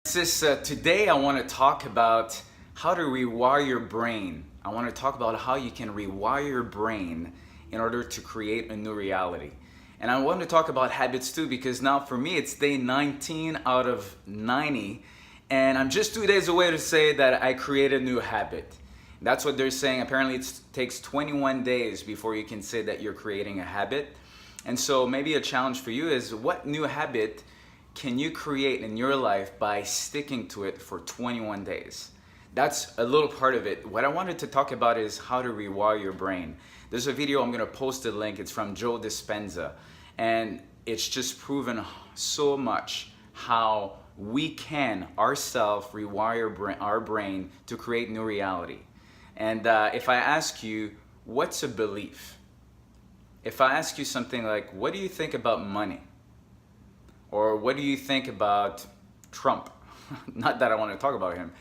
Today I want to talk about how to rewire your brain. I want to talk about how you can rewire your brain in order to create a new reality. And I want to talk about habits too, because now for me it's day 19 out of 90, and I'm just 2 days away to say that I created a new habit. That's what they're saying. Apparently it takes 21 days before you can say that you're creating a habit. And so maybe a challenge for you is, what new habit can you create in your life by sticking to it for 21 days? That's a little part of it. What I wanted to talk about is how to rewire your brain. There's a video, I'm gonna post a link, it's from Joe Dispenza. And it's just proven so much how we can ourselves rewire our brain to create new reality. And if I ask you, what's a belief? If I ask you something like, what do you think about money? Or what do you think about Trump? Not that I want to talk about him,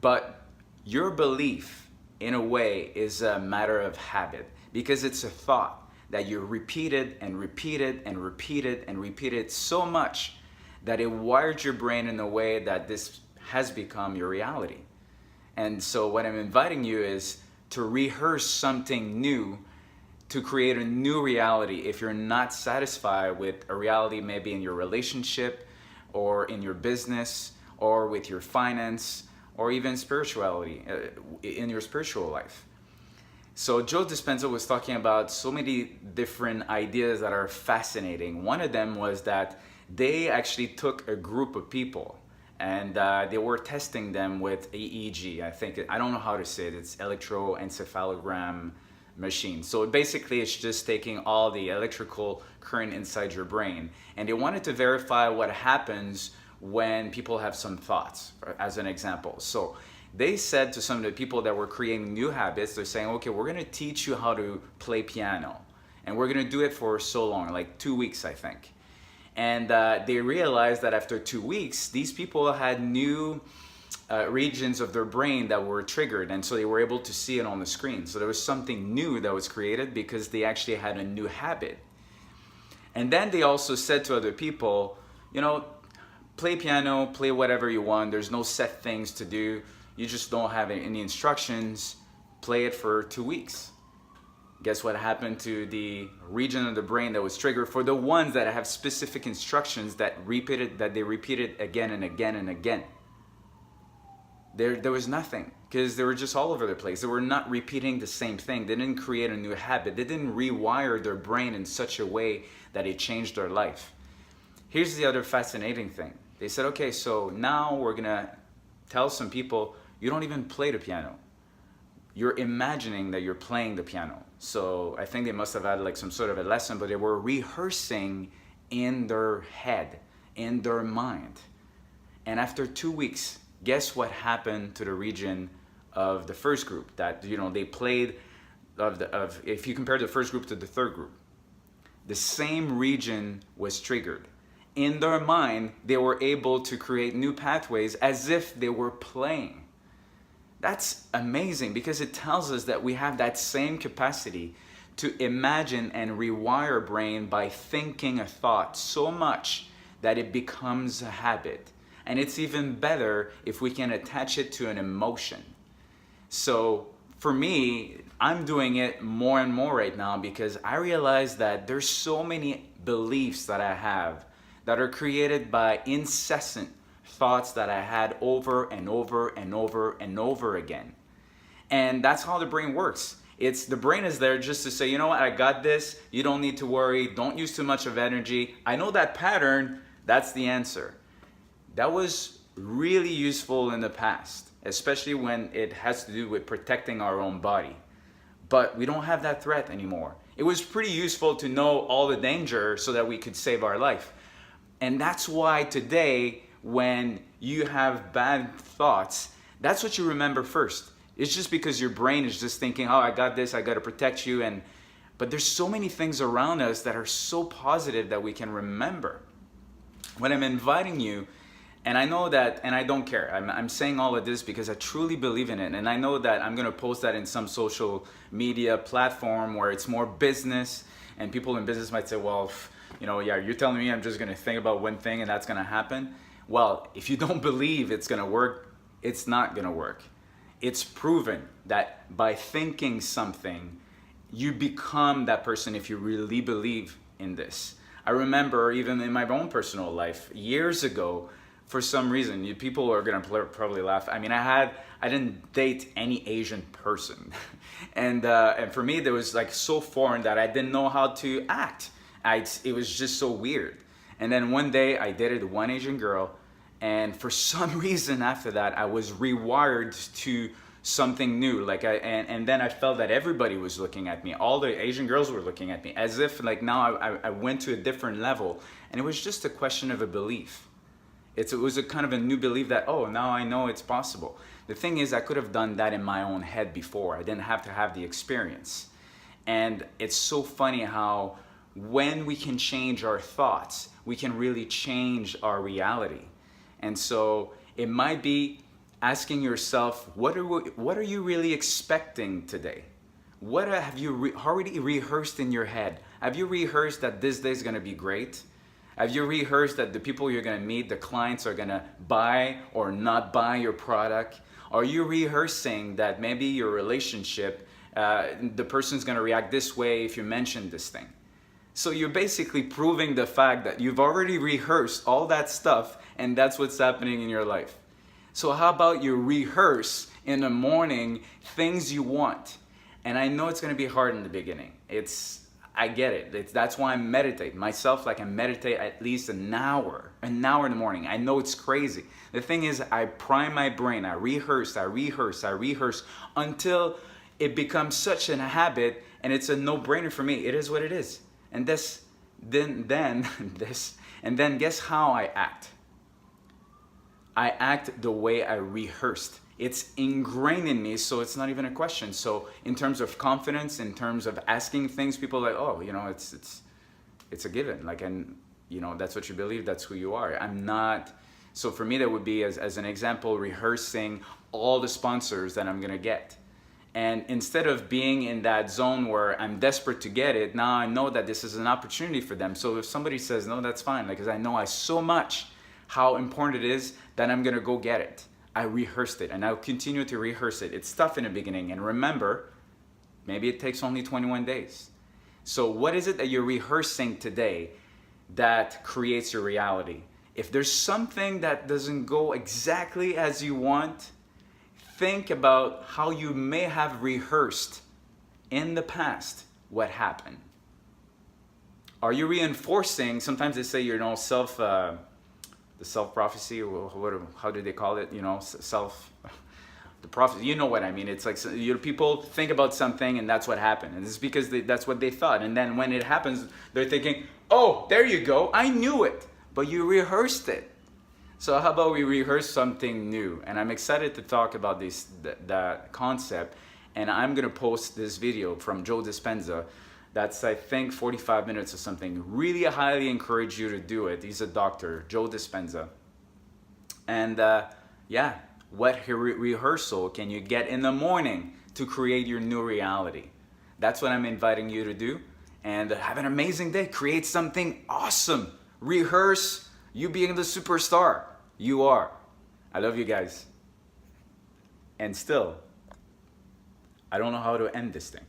but your belief in a way is a matter of habit, because it's a thought that you repeated and repeated and repeated and repeated so much that it wired your brain in a way that this has become your reality. And so what I'm inviting you is to rehearse something new to create a new reality. If you're not satisfied with a reality, maybe in your relationship or in your business or with your finance or even spirituality, in your spiritual life. So Joe Dispenza was talking about so many different ideas that are fascinating. One of them was that they actually took a group of people and they were testing them with EEG. I don't know how to say it. It's electroencephalogram machine. So basically it's just taking all the electrical current inside your brain, and they wanted to verify what happens when people have some thoughts, as an example. So they said to some of the people that were creating new habits, they're saying, okay, we're going to teach you how to play piano, and we're going to do it for so long, like 2 weeks, I think. And they realized that after 2 weeks, these people had new regions of their brain that were triggered, and so they were able to see it on the screen. So there was something new that was created because they actually had a new habit. And then they also said to other people, play piano, play whatever you want. There's no set things to do. You just don't have any instructions. Play it for 2 weeks. Guess what happened to the region of the brain that was triggered for the ones that have specific instructions that they repeated again and again and again? There was nothing, because they were just all over the place. They were not repeating the same thing. They didn't create a new habit. They didn't rewire their brain in such a way that it changed their life. Here's the other fascinating thing. They said, okay, so now we're gonna tell some people, you don't even play the piano. You're imagining that you're playing the piano. So I think they must have had like some sort of a lesson, but they were rehearsing in their head, in their mind. And after 2 weeks, guess what happened to the region of the first group that they played if you compare the first group to the third group? The same region was triggered. In their mind, they were able to create new pathways as if they were playing. That's amazing, because it tells us that we have that same capacity to imagine and rewire our brain by thinking a thought so much that it becomes a habit. And it's even better if we can attach it to an emotion. So for me, I'm doing it more and more right now, because I realize that there's so many beliefs that I have that are created by incessant thoughts that I had over and over and over and over again. And that's how the brain works. The brain is there just to say, you know what, I got this. You don't need to worry. Don't use too much of energy. I know that pattern. That's the answer. That was really useful in the past, especially when it has to do with protecting our own body. But we don't have that threat anymore. It was pretty useful to know all the danger so that we could save our life. And that's why today, when you have bad thoughts, that's what you remember first. It's just because your brain is just thinking, oh, I got this, I got to protect you. But there's so many things around us that are so positive that we can remember. When I'm inviting you, and I know that, and I don't care, I'm saying all of this because I truly believe in it, and I know that I'm going to post that in some social media platform where it's more business, and people in business might say, well, yeah, you're telling me I'm just going to think about one thing and that's going to happen. Well, if you don't believe it's gonna work, it's not gonna work. It's proven that by thinking something, you become that person if you really believe in this. I remember even in my own personal life, years ago, for some reason, people are gonna probably laugh. I mean, I didn't date any Asian person, and for me, there was like so foreign that I didn't know how to act. It was just so weird. And then one day, I dated one Asian girl, and for some reason after that, I was rewired to something new. And then I felt that everybody was looking at me. All the Asian girls were looking at me, as if like now I went to a different level, and it was just a question of a belief. It was a kind of a new belief that, oh, now I know it's possible. The thing is, I could have done that in my own head before. I didn't have to have the experience. And it's so funny how when we can change our thoughts, we can really change our reality. And so it might be asking yourself, what are you really expecting today? What have you already rehearsed in your head? Have you rehearsed that this day is going to be great? Have you rehearsed that the people you're going to meet, the clients, are going to buy or not buy your product? Are you rehearsing that maybe your relationship, the person's going to react this way if you mention this thing? So you're basically proving the fact that you've already rehearsed all that stuff, and that's what's happening in your life. So how about you rehearse in the morning things you want? And I know it's going to be hard in the beginning. I get it. That's why I meditate. Myself, like I meditate at least an hour in the morning. I know it's crazy. The thing is, I prime my brain. I rehearse until it becomes such a habit, and it's a no-brainer for me. It is what it is. And then guess how I act? I act the way I rehearsed. It's ingrained in me, so it's not even a question. So in terms of confidence, in terms of asking things, people are like, oh, it's a given. Like, and that's what you believe, that's who you are. I'm not. So for me, that would be, as an example, rehearsing all the sponsors that I'm gonna get. And instead of being in that zone where I'm desperate to get it, now I know that this is an opportunity for them. So if somebody says no, that's fine, because I know so much how important it is that I'm gonna go get it. I rehearsed it, and I'll continue to rehearse it. It's tough in the beginning, and remember, maybe it takes only 21 days. So what is it that you're rehearsing today that creates your reality? If there's something that doesn't go exactly as you want, think about how you may have rehearsed in the past what happened. Are you reinforcing? Sometimes they say, the self-prophecy, how do they call it? The prophecy, you know what I mean. It's like people think about something and that's what happened. And it's because that's what they thought. And then when it happens, they're thinking, oh, there you go, I knew it. But you rehearsed it. So how about we rehearse something new? And I'm excited to talk about that concept. And I'm gonna post this video from Joe Dispenza. That's, I think, 45 minutes or something. Really highly encourage you to do it. He's a doctor, Joe Dispenza. And what rehearsal can you get in the morning to create your new reality? That's what I'm inviting you to do. And have an amazing day. Create something awesome. Rehearse you being the superstar. You are. I love you guys. And still, I don't know how to end this thing.